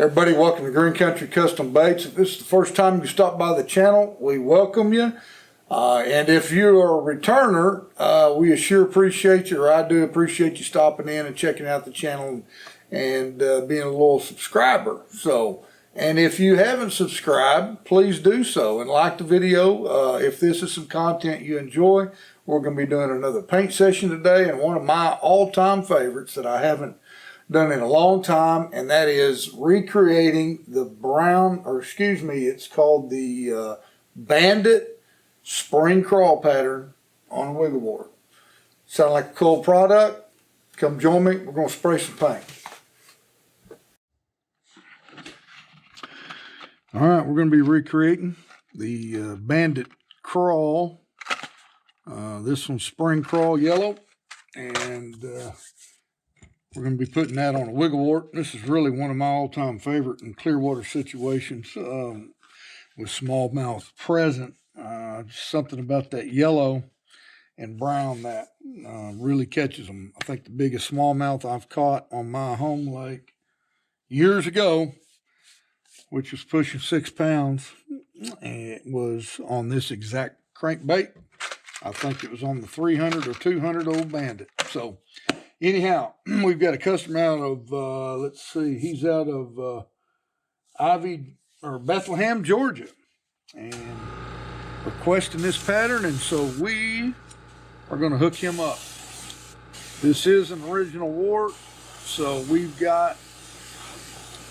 Everybody, welcome to Green Country Custom Baits. If this is the first time you stop by the channel, we welcome you. And if you are a returner, we sure appreciate you, or I do appreciate you stopping in and checking out the channel and being a loyal subscriber. And if you haven't subscribed, please do so and like the video. If this is some content you enjoy, we're going to be doing another paint session today, and one of my all-time favorites that I haven't done in a long time, and that is recreating the brown, or excuse me, it's called the BANDIT spring crawl pattern on a wiggle board. Sound like a cool product? Come join me. We're going to spray some paint. All right, we're going to be recreating the BANDIT crawl. This one's spring crawl yellow, and we're going to be putting that on a wiggle wart. This is really one of my all-time favorite in Clearwater situations with smallmouth present. Something about that yellow and brown that really catches them. I think the biggest smallmouth I've caught on my home lake years ago, which was pushing 6 pounds, and it was on this exact crankbait. I think it was on the 300 or 200 old BANDIT. So anyhow, we've got a customer out of, let's see, he's out of Bethlehem, Georgia, and requesting this pattern, and so we are going to hook him up. This is an original wart, so we've got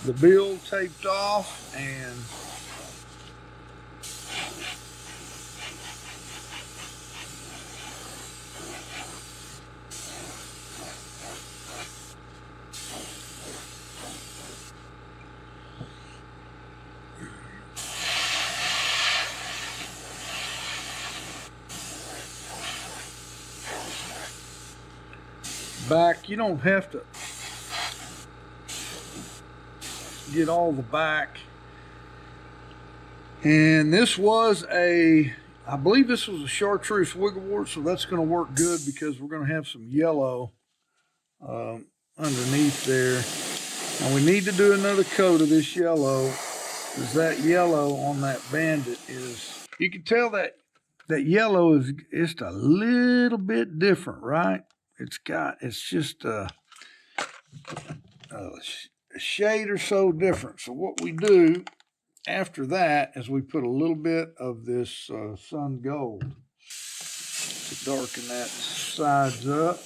the bill taped off, and back, you don't have to get all the back. And this was I believe this was a chartreuse wiggle wart, so that's going to work good because we're going to have some yellow underneath there. And we need to do another coat of this yellow, because that yellow on that BANDIT is, you can tell that yellow is just a little bit different, right? It's just a shade or so different. So what we do after that is we put a little bit of this sun gold to darken that sides up.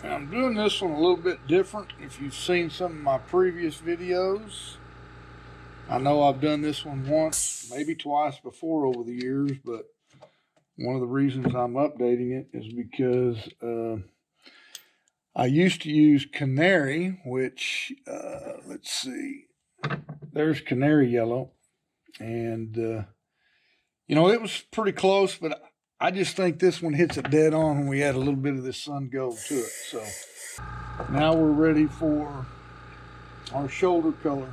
I'm doing this one a little bit different. If you've seen some of my previous videos, I know I've done this one once, maybe twice before over the years, but one of the reasons I'm updating it is because I used to use canary, which, let's see, there's canary yellow, and, you know, it was pretty close, but I just think this one hits it dead on when we add a little bit of this sun gold to it. So now we're ready for our shoulder color.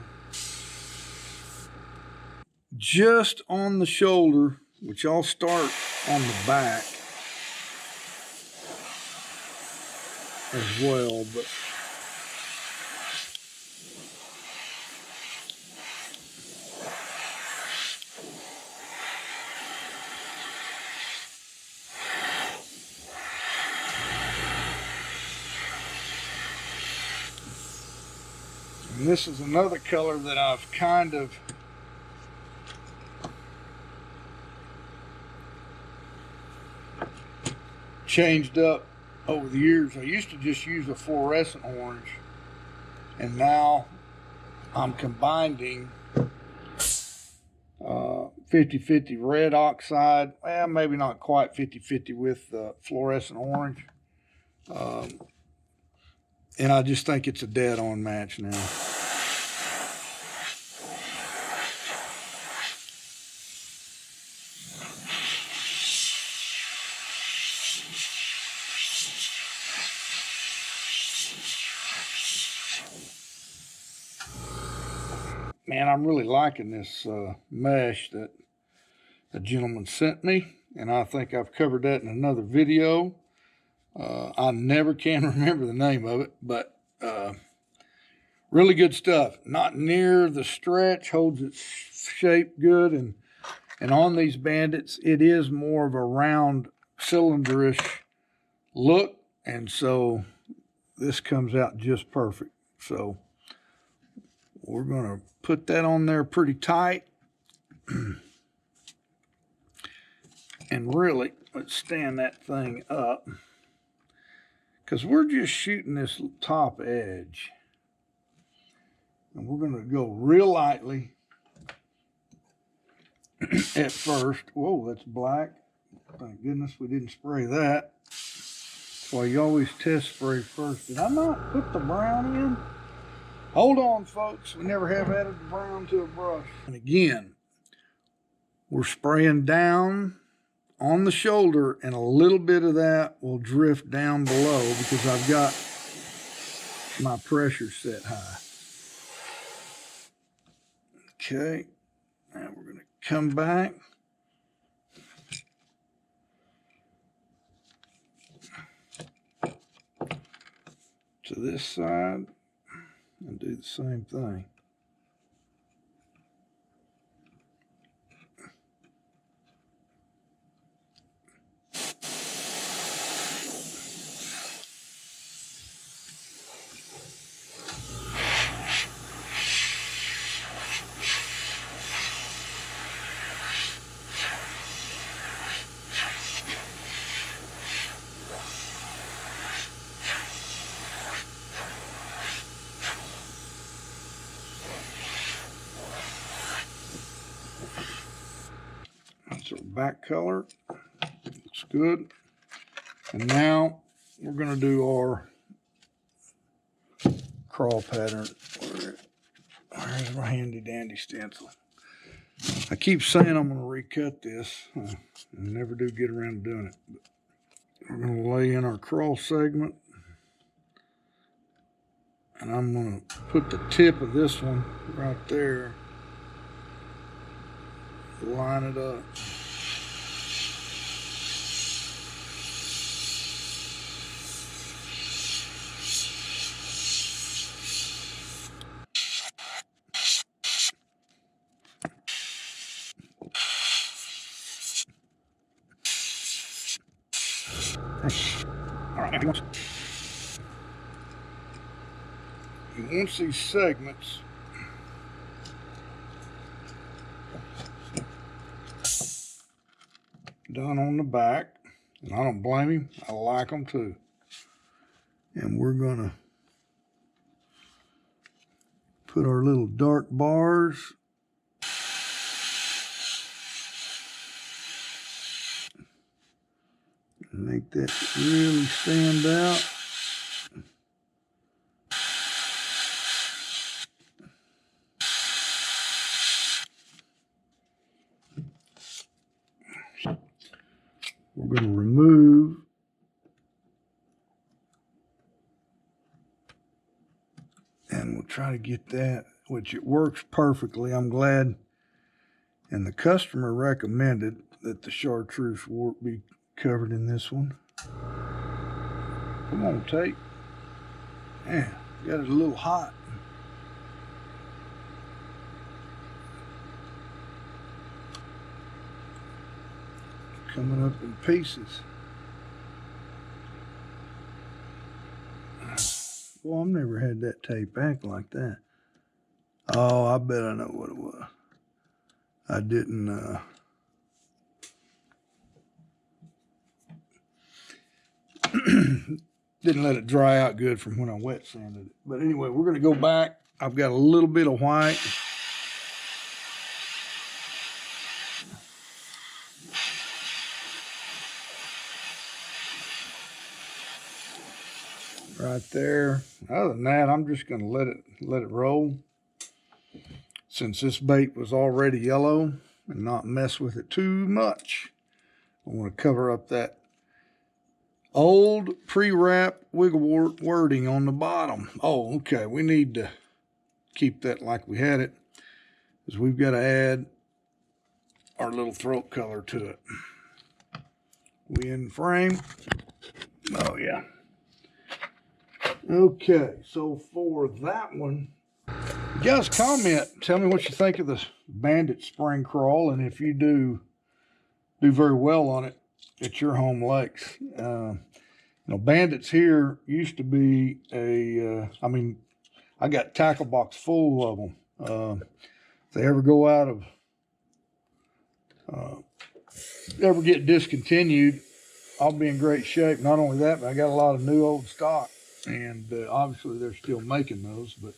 Just on the shoulder, which I'll start on the back as well, but and this is another color that I've kind of changed up over the years. I used to just use a fluorescent orange, and now I'm combining 50-50 red oxide. Well, maybe not quite 50-50 with fluorescent orange. And I just think it's a dead-on match now. Man, I'm really liking this mesh that a gentleman sent me, and I think I've covered that in another video. I never can remember the name of it, but really good stuff. Not near the stretch, holds its shape good, and on these Bandits, it is more of a round, cylinderish look, and so this comes out just perfect. So we're gonna put that on there pretty tight. And really, let's stand that thing up, because we're just shooting this top edge. And we're going to go real lightly at first. Whoa, that's black. Thank goodness we didn't spray that. That's why you always test spray first. Did I not put the brown in? Hold on, folks. We never have added the brown to a brush. And again, we're spraying down on the shoulder, and a little bit of that will drift down below because I've got my pressure set high. Okay, now we're going to come back. To this side and do the same thing. That's our back color. Looks good. And now we're going to do our crawl pattern. Where's my handy dandy stencil? I keep saying I'm going to recut this. I never do get around to doing it. But we're going to lay in our crawl segment. And I'm going to put the tip of this one right there. Line it up. All right, once these segments done on the back, and I don't blame him, I like them too. And we're gonna put our little dark bars and make that really stand out. We're going to remove and we'll try to get that, which it works perfectly. I'm glad. And the customer recommended that the chartreuse wart be covered in this one. Come on, tape. Yeah, got it a little hot. Coming up in pieces. Well, I've never had that tape act like that. Oh, I bet I know what it was. I didn't didn't let it dry out good from when I wet sanded it. But anyway, we're going to go back. I've got a little bit of white. right there. Other than that, I'm just going to let it roll. Since this bait was already yellow, and not mess with it too much. I want to cover up that old pre-wrap wiggle wart wording on the bottom. Oh, okay. We need to keep that like we had it, because we've got to add our little throat color to it. We in frame? Oh, yeah. Okay, so for that one, you guys comment, tell me what you think of the Bandit spring crawl, and if you do very well on it at your home lakes. You know, Bandits here used to be a, I mean, I got tackle box full of them. If they ever go out of, ever get discontinued, I'll be in great shape. Not only that, but I got a lot of new old stock, and obviously they're still making those, but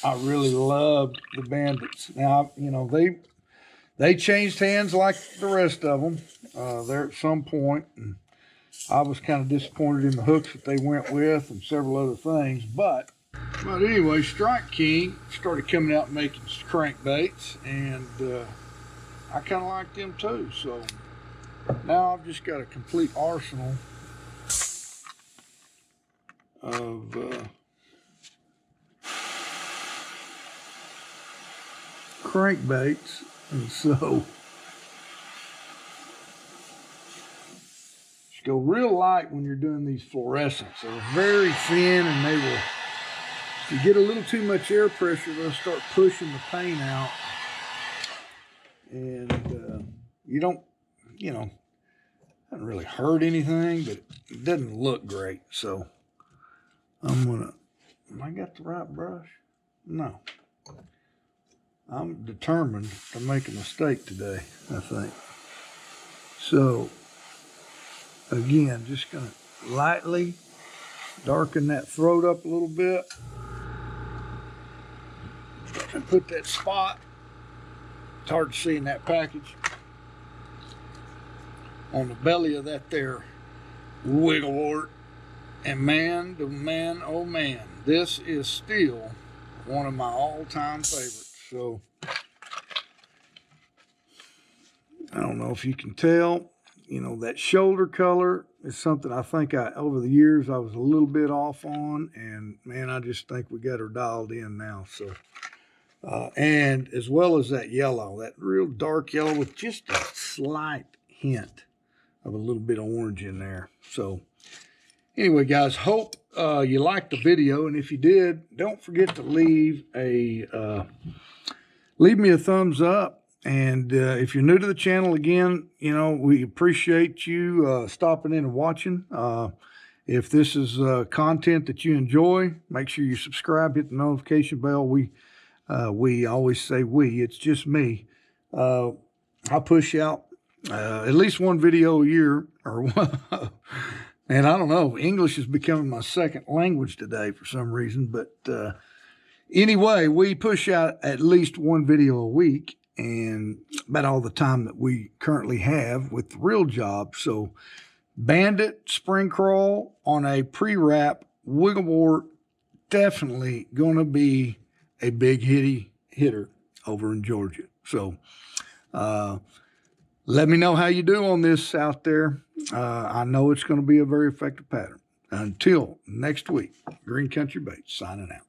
I really loved the Bandits. Now, you know, they changed hands like the rest of them there at some point, and I was kind of disappointed in the hooks that they went with and several other things. But anyway, Strike King started coming out and making crankbaits, and I kind of like them too. So now I've just got a complete arsenal of crankbaits, and so just go real light when you're doing these fluorescents. They're very thin, and they will, if you get a little too much air pressure, they'll start pushing the paint out, and you don't, you know, doesn't really hurt anything, but it doesn't look great. So I'm gonna, have I got the right brush? No. I'm determined to make a mistake today, I think. So, again, just gonna lightly darken that throat up a little bit and put that spot, it's hard to see in that package, on the belly of that there wiggle wart. And man, oh man, this is still one of my all-time favorites. So, I don't know if you can tell, you know, that shoulder color is something I think over the years, I was a little bit off on, and man, I just think we got her dialed in now. So, and as well as that yellow, that real dark yellow with just a slight hint of a little bit of orange in there. So, anyway, guys, hope you liked the video, and if you did, don't forget to leave me a thumbs up. And if you're new to the channel, again, you know, we appreciate you stopping in and watching. If this is content that you enjoy, make sure you subscribe, hit the notification bell. We always say it's just me. I push out at least one video a year, or one. And I don't know, English is becoming my second language today for some reason. But anyway, we push out at least one video a week, and about all the time that we currently have with the real job. So Bandit spring crawl on a pre-wrap wiggle wart, definitely going to be a big hitter over in Georgia. So let me know how you do on this out there. I know it's going to be a very effective pattern. Until next week, Green Country Baits signing out.